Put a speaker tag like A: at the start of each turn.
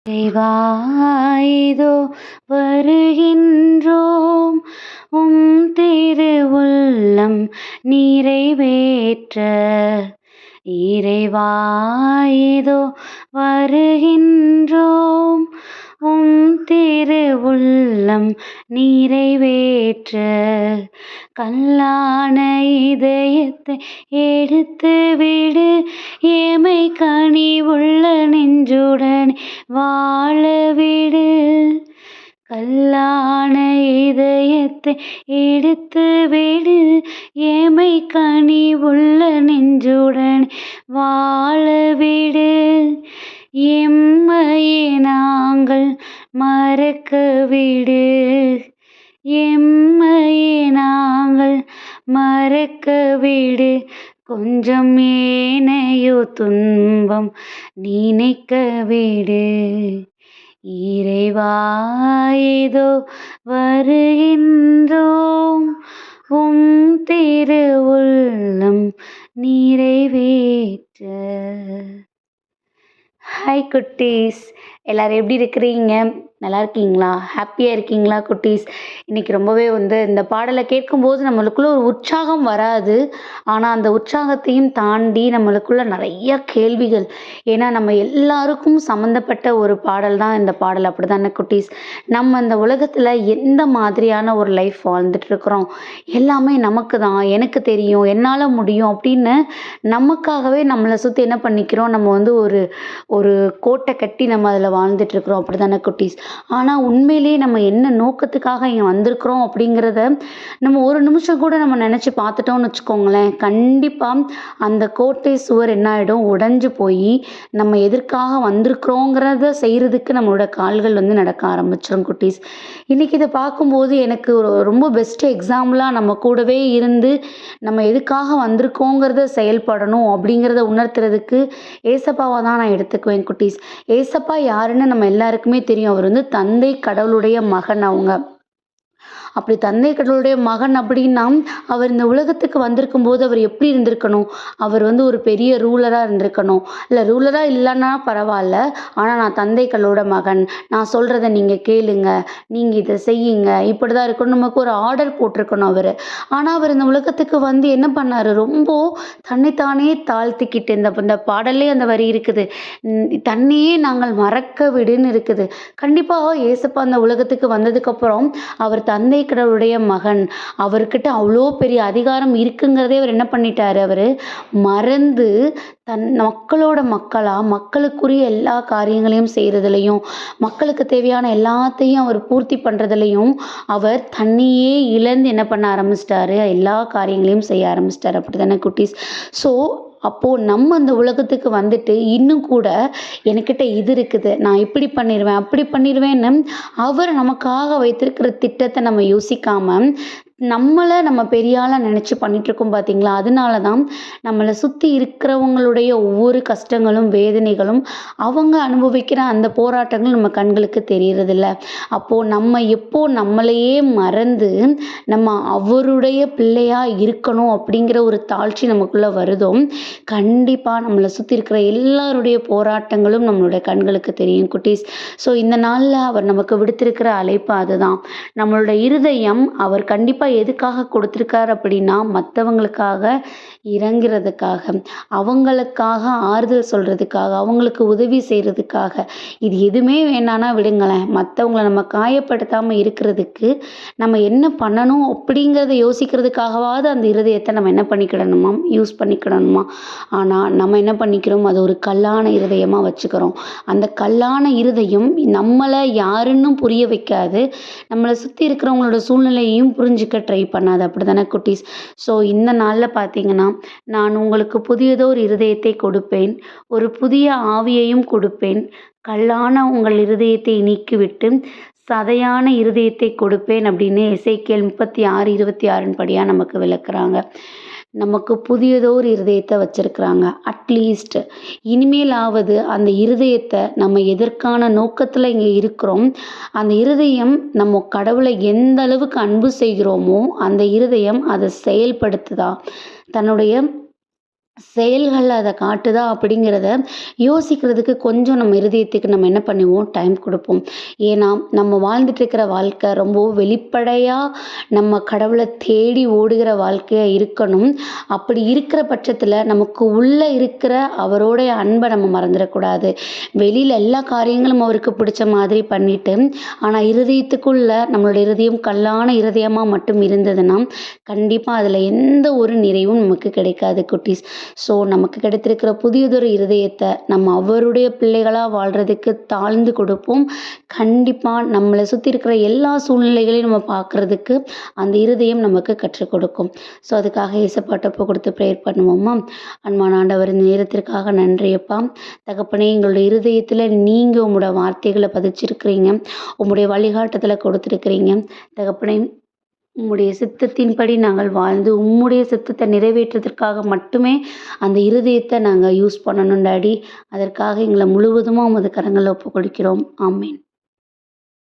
A: இறைவா, இதோ வருகின்றோம் உம் திருவுள்ளம் நிறைவேற்ற. இறைவா, இதோ வருகின்றோம் உம் திருவுள்ளம் நிறைவேற்ற. கல்லான இதயத்தை எடுத்து விடு, ஏமை கனிவுள்ள நெஞ்சுடன் வாழ விடு. கல்லான இதயத்தை எடுத்து விடு, ஏமை கனிவுள்ள நெஞ்சுடன் வாழ விடு. எம்மையே நாங்கள் மறக்க விடு, எம்மையே நாங்கள் மறக்க விடு. கொஞ்சம் ஏனையோ துன்பம் நினைக்க விடு. இறைவா, இதோ வருகின்றோம் உம் திருவுள்ளம் நிறைவேற்ற. ஹாய் குட்டீஸ், எல்லோரும் எப்படி இருக்கிறீங்க? நல்லா இருக்கீங்களா? ஹாப்பியாக இருக்கீங்களா குட்டீஸ்? இன்றைக்கி ரொம்பவே இந்த பாடலை கேட்கும்போது நம்மளுக்குள்ள ஒரு உற்சாகம் வராது. ஆனால் அந்த உற்சாகத்தையும் தாண்டி நம்மளுக்குள்ள நிறைய கேள்விகள். ஏன்னா நம்ம எல்லாருக்கும் சம்மந்தப்பட்ட ஒரு பாடல் தான் இந்த பாடல். அப்படி தானே குட்டீஸ்? நம்ம இந்த உலகத்தில் எந்த மாதிரியான ஒரு லைஃப் வாழ்ந்துட்டுருக்குறோம், எல்லாமே நமக்கு தான், எனக்கு தெரியும், என்னால் முடியும் அப்படின்னு நமக்காகவே நம்மளை சுற்றி என்ன பண்ணிக்கிறோம், நம்ம ஒரு ஒரு கோட்டை கட்டி நம்ம அதில் வாழ்ந்துட்டுருக்குறோம். அப்படி தானே குட்டீஸ்? ஆனால் உண்மையிலேயே நம்ம என்ன நோக்கத்துக்காக இங்கே வந்திருக்கிறோம் அப்படிங்கிறத நம்ம ஒரு நிமிஷம் கூட நம்ம நினச்சி பார்த்துட்டோம்னு வச்சுக்கோங்களேன், கண்டிப்பாக அந்த கோட்டை சுவர் என்ன ஆகிடும், உடைஞ்சு போய் நம்ம எதற்காக வந்திருக்கிறோங்கிறத செய்கிறதுக்கு நம்மளோட கால்கள் நடக்க ஆரம்பிச்சிடும் குட்டீஸ். இன்றைக்கி இதை பார்க்கும்போது எனக்கு ரொம்ப பெஸ்ட்டு எக்ஸாம்பிளாக நம்ம கூடவே இருந்து நம்ம எதுக்காக வந்திருக்கோங்கிறத செயல்படணும் அப்படிங்கிறத உணர்த்துறதுக்கு ஏசப்பாவை தான் நான் எடுத்துக்குவேன் குட்டீஸ். ஏசப்பா யாருன்னு நம்ம எல்லாருக்குமே தெரியும். அவர் தந்தை கடவுளுடைய மகன். அவங்க அப்படி தந்தை கடவுளுடைய மகன் அப்படின்னா அவர் இந்த உலகத்துக்கு வந்திருக்கும் போது அவர் எப்படி இருந்திருக்கணும்? அவர் ஒரு பெரிய ரூலராக இருந்திருக்கணும். இல்லை, ரூலராக இல்லைன்னா பரவாயில்ல, ஆனால் நான் தந்தை கடவுளோட மகன், நான் சொல்கிறத நீங்கள் கேளுங்க, நீங்கள் இதை செய்யுங்க, இப்படி தான் இருக்கணும், நமக்கு ஒரு ஆர்டர் போட்டிருக்கணும் அவர். ஆனால் அவர் இந்த உலகத்துக்கு என்ன பண்ணார்? ரொம்ப தன்னைத்தானே தாழ்த்திக்கிட்டு, இந்த பாடல்லே அந்த வரி இருக்குது, தன்னையே நாங்கள் மறக்க விடுன்னு இருக்குது. கண்டிப்பாக ஏசப்பா அந்த உலகத்துக்கு வந்ததுக்கப்புறம் அவர் தந்தை கடவுளுடைய மகன், அவர்கிட்ட அவ்வளோ பெரிய அதிகாரம் இருக்குங்கிறதே அவர் என்ன பண்ணிட்டாரு, அவர் மறந்து மக்களோட மக்களாக மக்களுக்குரிய எல்லா காரியங்களையும் செய்கிறதுலையும், மக்களுக்கு தேவையான எல்லாத்தையும் அவர் பூர்த்தி பண்ணுறதுலையும் அவர் தன்னையே இழந்து என்ன பண்ண ஆரம்பிச்சிட்டாரு, எல்லா காரியங்களையும் செய்ய ஆரம்பிச்சிட்டாரு. அப்படி தானே குட்டீஸ்? ஸோ அப்போது நம்ம அந்த உலகத்துக்கு வந்துட்டு இன்னும் கூட என்கிட்ட இது இருக்குது, நான் இப்படி பண்ணிடுவேன் அப்படி பண்ணிடுவேன்னு அவர் நமக்காக வைத்திருக்கிற திட்டத்தை நம்ம யோசிக்காமல் நம்மளை நம்ம பெரியாளாக நினச்சி பண்ணிகிட்ருக்கோம் பார்த்தீங்களா? அதனால தான் நம்மளை சுற்றி இருக்கிறவங்களுடைய ஒவ்வொரு கஷ்டங்களும் வேதனைகளும் அவங்க அனுபவிக்கிற அந்த போராட்டங்கள் நம்ம கண்களுக்கு தெரியறதில்ல. அப்போது நம்ம நம்மளையே மறந்து நம்ம அவருடைய பிள்ளையாக இருக்கணும் அப்படிங்கிற ஒரு தாழ்ச்சி நமக்குள்ளே வருதோ, கண்டிப்பாக நம்மளை சுற்றி இருக்கிற எல்லாருடைய போராட்டங்களும் நம்மளுடைய கண்களுக்கு தெரியும் குட்டீஸ். ஸோ இந்த நாளில் அவர் நமக்கு விடுத்திருக்கிற அழைப்பு அதுதான். நம்மளோட இருதயம் அவர் கண்டிப்பாக எதுக்காக கொடுத்துருக்காரு அப்படின்னா, மற்றவங்களுக்காக இறங்கிறதுக்காக, அவங்களுக்காக ஆறுதல் சொல்கிறதுக்காக, அவங்களுக்கு உதவி செய்கிறதுக்காக. இது எதுவுமே வேணான்னா விடுங்களேன், மற்றவங்கள நம்ம காயப்படுத்தாமல் இருக்கிறதுக்கு நம்ம என்ன பண்ணணும் அப்படிங்கிறத யோசிக்கிறதுக்காகவாவது அந்த இருதயத்தை நம்ம என்ன பண்ணிக்கிடணுமா, யூஸ் பண்ணிக்கிடணுமா. ஆனால் நம்ம என்ன பண்ணிக்கிறோம், அது ஒரு கல்லான இருதயமாக வச்சுக்கிறோம். அந்த கல்லான இருதயம் நம்மளை யாருன்னு புரிய வைக்காது, நம்மளை சுற்றி இருக்கிறவங்களோட சூழ்நிலையையும் புரிஞ்சுக்க ட்ரை பண்ணாது. அப்படி தானே குட்டீஸ்? ஸோ இந்த நாளில் பார்த்தீங்கன்னா, நான் உங்களுக்கு புதியதோர் இருதயத்தை கொடுப்பேன், ஒரு புதிய ஆவியையும் கொடுப்பேன், கல்லான உங்கள் இருதயத்தை நீக்கிவிட்டு சதையான இருதயத்தை கொடுப்பேன் அப்படின்னு எசேக்கியேல் 36:26 படியாக நமக்கு விளக்குறாங்க. நமக்கு புதியதோர் இருதயத்தை வச்சிருக்கிறாங்க. அட்லீஸ்ட் இனிமேலாவது அந்த இருதயத்தை நம்ம எதற்கான நோக்கத்தில் இங்கே இருக்கிறோம், அந்த இருதயம் நம்ம கடவுளை எந்த அளவுக்கு அன்பு செய்கிறோமோ அந்த இருதயம் அதை செயல்படுத்துதா, தன்னுடைய செயல்கள் அத காட்டுதா அப்படிங்கிறத யோசிக்கிறதுக்கு கொஞ்சம் நம்ம இருதயத்துக்கு நம்ம என்ன பண்ணுவோம், டைம் குடுப்போம். ஏன்னா, நம்ம வாழ்ந்துட்டு இருக்கிற வாழ்க்கை ரொம்பவும் வெளிப்படையா நம்ம கடவுள தேடி ஓடுகிற வாழ்க்கையா இருக்கணும். அப்படி இருக்கிற பட்சத்தில நமக்கு உள்ள இருக்கிற அவரோடைய அன்ப நம்ம மறந்துடக்கூடாது. வெளியில எல்லா காரியங்களும் அவருக்கு பிடிச்ச மாதிரி பண்ணிட்டு, ஆனா இருதயத்துக்குள்ள நம்மளோட இருதயம் கல்லான இருதயமா மட்டும் இருந்ததுன்னா, கண்டிப்பா அதில எந்த ஒரு நிறைவும் நமக்கு கிடைக்காது குட்டீஸ். ஸோ நமக்கு கிடைத்திருக்கிற புதியதொரு இருதயத்தை நம்ம அவருடைய பிள்ளைகளா வாழ்றதுக்கு தாழ்ந்து கொடுப்போம். கண்டிப்பா நம்மள சுத்தி இருக்கிற எல்லா சூழ்நிலைகளையும் நம்ம பார்க்கறதுக்கு அந்த இருதயம் நமக்கு கற்றுக் கொடுக்கும். ஸோ அதுக்காக ஏசப்பாட்ட ஒப்பு கொடுத்து ப்ரேயர் பண்ணுவோமா? அன்பான ஆண்டவர், இந்த நேரத்திற்காக நன்றி அப்பா. தகப்பனே, எங்களுடைய இருதயத்தில் நீங்க உம்முடைய வார்த்தைகளை பதிச்சிருக்கிறீங்க. உம்முடைய வழிகாட்டுதலை கொடுத்துருக்கிறீங்க. தகப்பனே, உம்முடைய சித்தத்தின்படி நாங்கள் வாழ்ந்து உம்முடைய சித்தத்தை நிறைவேற்றுவதற்காக மட்டுமே அந்த இருதயத்தை நாங்கள் யூஸ் பண்ணணும் டாடி. அதற்காக எங்களை முழுவதுமாக உமது கரங்களில் ஒப்புக் கொடுக்கிறோம். ஆமென்.